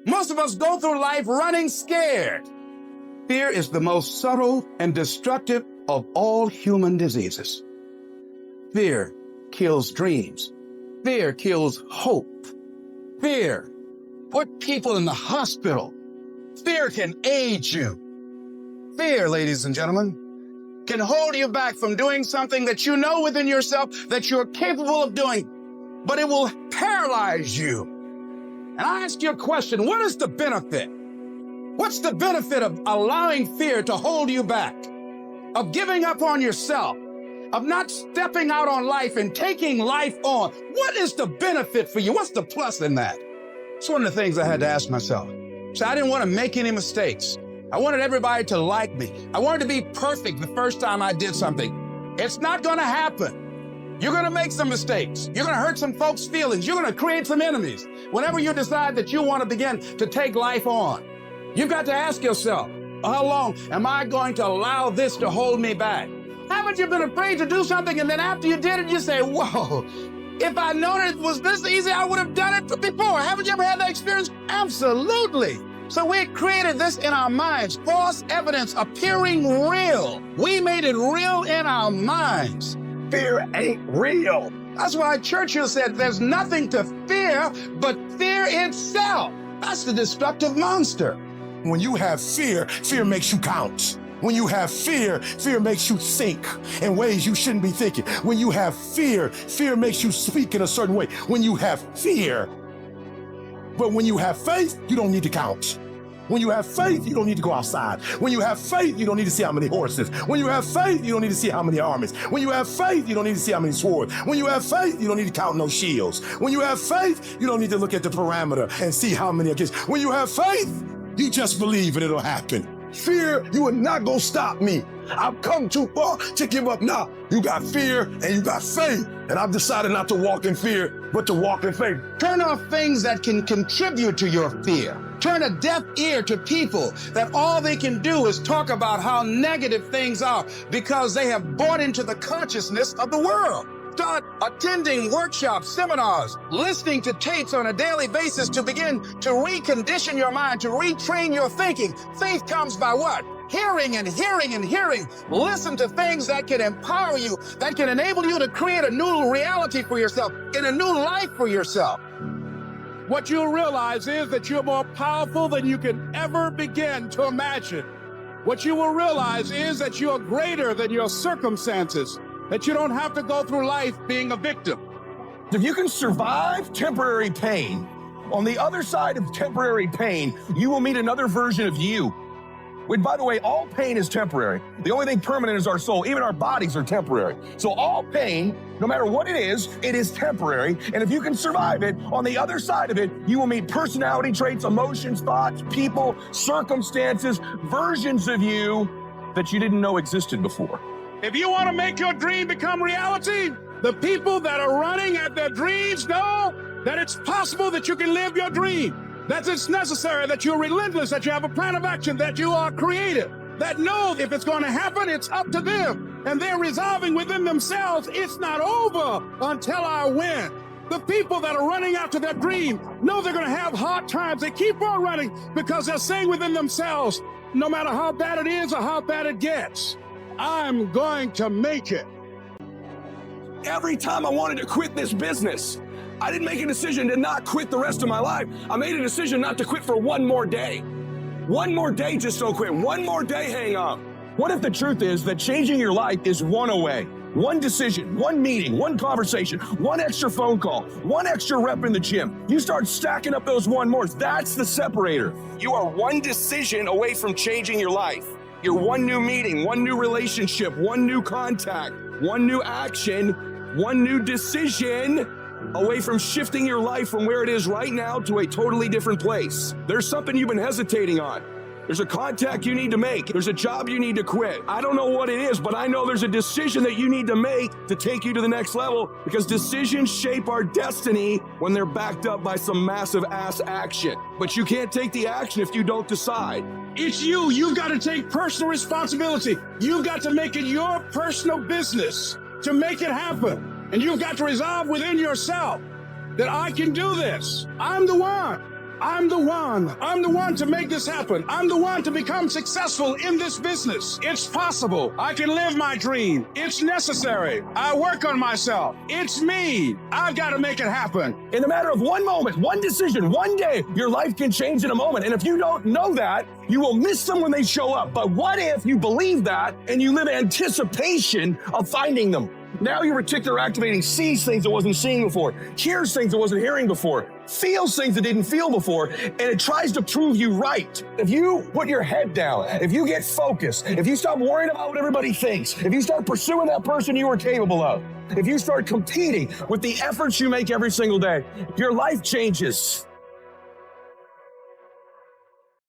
Most of us go through life running scared. Fear is the most subtle and destructive of all human diseases. Fear kills dreams. Fear kills hope. Fear put people in the hospital. Fear can age you. Fear, ladies and gentlemen, can hold you back from doing something that you know within yourself that you're capable of doing, but it will paralyze you. And I ask you a question, what is the benefit? What's the benefit of allowing fear to hold you back, of giving up on yourself, of not stepping out on life and taking life on? What is the benefit for you? What's the plus in that? It's one of the things I had to ask myself. So I didn't want to make any mistakes. I wanted everybody to like me. I wanted to be perfect the first time I did something. It's not going to happen. You're going to make some mistakes. You're going to hurt some folks' feelings. You're going to create some enemies. Whenever you decide that you want to begin to take life on, you've got to ask yourself, how long am I going to allow this to hold me back? Haven't you been afraid to do something and then after you did it, you say, whoa, if I known it was this easy, I would have done it before. Haven't you ever had that experience? Absolutely. So we created this in our minds, false evidence appearing real. We made it real in our minds. Fear ain't real. That's why Churchill said there's nothing to fear but fear itself. That's the destructive monster. When you have fear, fear makes you count. When you have fear, fear makes you think in ways you shouldn't be thinking. When you have fear, fear makes you speak in a certain way. When you have fear, but when you have faith, you don't need to count. When you have faith, you don't need to go outside. When you have faith, you don't need to see how many horses. When you have faith, you don't need to see how many armies. When you have faith, you don't need to see how many swords. When you have faith, you don't need to count no shields. When you have faith, you don't need to look at the parameter and see how many against. When you have faith, you just believe and it'll happen. Fear, you are not gonna stop me. I've come too far to give up now. You got fear and you got faith. And I've decided not to walk in fear, but to walk in faith. Turn off things that can contribute to your fear. Turn a deaf ear to people that all they can do is talk about how negative things are because they have bought into the consciousness of the world. Start attending workshops, seminars, listening to tapes on a daily basis to begin to recondition your mind, to retrain your thinking. Faith comes by what? Hearing and hearing and hearing. Listen to things that can empower you, that can enable you to create a new reality for yourself, and a new life for yourself. What you'll realize is that you're more powerful than you can ever begin to imagine. What you will realize is that you're greater than your circumstances, that you don't have to go through life being a victim. If you can survive temporary pain, on the other side of temporary pain, you will meet another version of you. Which, by the way, all pain is temporary. The only thing permanent is our soul. Even our bodies are temporary. So all pain, no matter what it is temporary. And if you can survive it, on the other side of it, you will meet personality traits, emotions, thoughts, people, circumstances, versions of you that you didn't know existed before. If you want to make your dream become reality, the people that are running at their dreams know that it's possible that you can live your dream, that it's necessary, that you're relentless, that you have a plan of action, that you are creative, that know if it's going to happen, it's up to them. And they're resolving within themselves, it's not over until I win. The people that are running after their dream know they're going to have hard times. They keep on running because they're saying within themselves, no matter how bad it is or how bad it gets, I'm going to make it. Every time I wanted to quit this business, I didn't make a decision to not quit the rest of my life. I made a decision not to quit for one more day. One more day, just don't quit. One more day, hang on. What if the truth is that changing your life is one away? One decision, one meeting, one conversation, one extra phone call, one extra rep in the gym. You start stacking up those one mores. That's the separator. You are one decision away from changing your life. You're one new meeting, one new relationship, one new contact, one new action, one new decision away from shifting your life from where it is right now to a totally different place. There's something you've been hesitating on. There's a contact you need to make. There's a job you need to quit. I don't know what it is, but I know there's a decision that you need to make to take you to the next level, because decisions shape our destiny when they're backed up by some massive ass action. But you can't take the action if you don't decide. It's you. You've got to take personal responsibility. You've got to make it your personal business to make it happen. And you've got to resolve within yourself that I can do this. I'm the one. I'm the one. I'm the one to make this happen. I'm the one to become successful in this business. It's possible. I can live my dream. It's necessary. I work on myself. It's me. I've got to make it happen. In a matter of one moment, one decision, one day, your life can change in a moment. And if you don't know that, you will miss them when they show up. But what if you believe that and you live in anticipation of finding them? Now your reticular activating sees things it wasn't seeing before, hears things it wasn't hearing before, feels things it didn't feel before, and it tries to prove you right. If you put your head down, if you get focused, if you stop worrying about what everybody thinks, if you start pursuing that person you are capable of, if you start competing with the efforts you make every single day, your life changes.